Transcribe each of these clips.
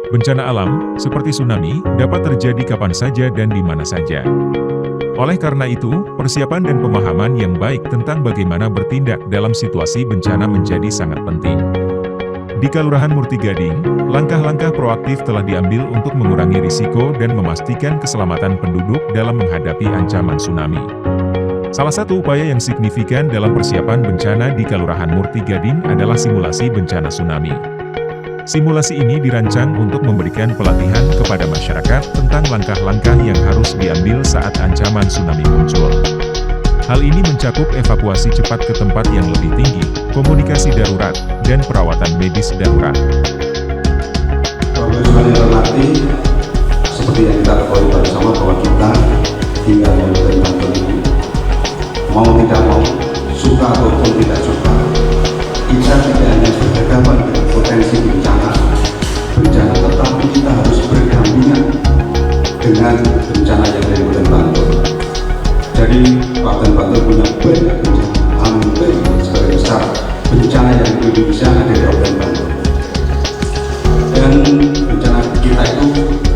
Bencana alam, seperti tsunami, dapat terjadi kapan saja dan di mana saja. Oleh karena itu, persiapan dan pemahaman yang baik tentang bagaimana bertindak dalam situasi bencana menjadi sangat penting. Di Kelurahan Murtigading, langkah-langkah proaktif telah diambil untuk mengurangi risiko dan memastikan keselamatan penduduk dalam menghadapi ancaman tsunami. Salah satu upaya yang signifikan dalam persiapan bencana di Kelurahan Murtigading adalah simulasi bencana tsunami. Simulasi ini dirancang untuk memberikan pelatihan kepada masyarakat tentang langkah-langkah yang harus diambil saat ancaman tsunami muncul. Hal ini mencakup evakuasi cepat ke tempat yang lebih tinggi, komunikasi darurat, dan perawatan medis darurat. Bapak Ibu sekalian hormati, seperti yang kita ketahui bersama bahwa kita tinggal di Kabupaten Bantul ini, mau tidak mau, suka ataupun tidak suka, kita tidak hanya berhadapan dengan potensi bencana, tetapi kita harus berdampingan dengan bencana yang ada di Kabupaten Bantul. Jadi Kabupaten Bantul punya banyak bencana, hampir sebagian besar bencana yang di Indonesia ada di Kabupaten Bantul. Dan bencana kita itu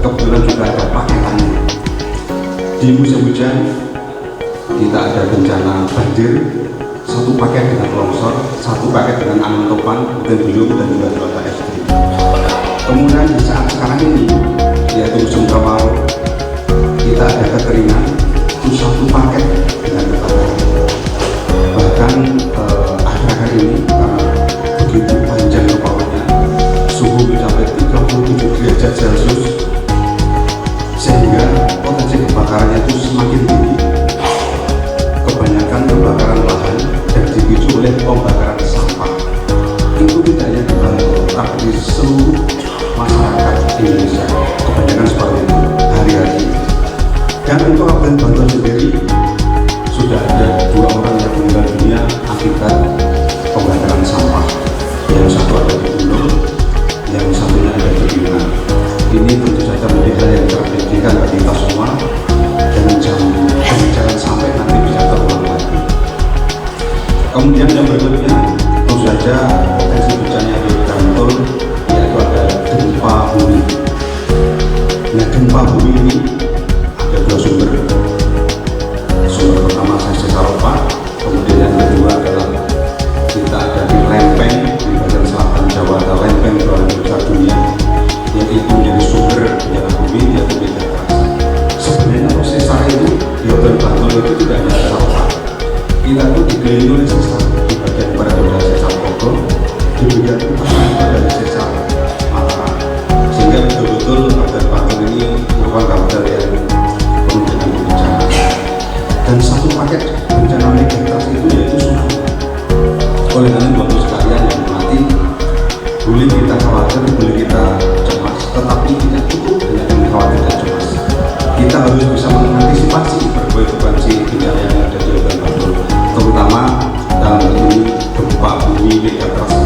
kebetulan juga ada paketannya. Di musim hujan kita ada bencana banjir, satu paket dengan longsor, satu paket dengan angin topan, dan belum dan juga cuaca ekstrim. Kemudian di saat sekarang ini, yaitu musim kemarau, kita ada kekeringan, itu satu paket dengan kebakaran. Bahkan akhir-akhir ini karena begitu panjang kemaraunya, suhu mencapai 37 derajat Celcius, sehingga potensi kebakarannya itu semakin tinggi. Kebanyakan kebakaran lahan dan dipicu oleh pembakaran sampah. Itu tidak hanya di Bantul, tapi di seluruh masyarakat Indonesia. Kebanyakan seperti itu hari-hari ini. Dan untuk Kabupaten Bantul sendiri sudah ada 2 orang yang meninggal dunia akibat pembakaran sampah. Yang satu ada di Gunung, yang satunya ada di Binaan. Ini tentu saja menjadi hal yang terpenting bagi kita semua. Jangan sampai nanti bisa terulang lagi. Kemudian yang berikutnya, tentu saja potensi bencana di Bantul yaitu ada gempa bumi. Nah, gempa bumi ini ada 2 sumber. Sumber pertama Sesar Saropa, kemudian yang kedua adalah kita ada di lempeng di bagian selatan Jawa, ada lempeng paling besar dunia, yaitu menjadi sumber bencana bumi yaitu Megatrust. Sebenarnya proses sesar itu di Kabupaten Bantul itu tidak hanya Saropa. Kita itu dikelilingi oleh sesar di bagian barat ada sesar Bogor, di bagian utara ada sesar Mataram, sehingga betul-betul Kabupaten Bantul ini merupakan kabupaten yang penuh dengan bencana. Dan satu paket bencana Megatrust itu yaitu tsunami. Oleh karena itu Bapak sekalian yang mati, boleh kita khawatir, boleh kita cemas, tetapi tidak cukup dengan khawatir dan cemas. Kita harus bisa mengantisipasi berbagai potensi bencana yang ada di Kabupaten Bantul, terutama dalam hal ini gempa bumi Megatrust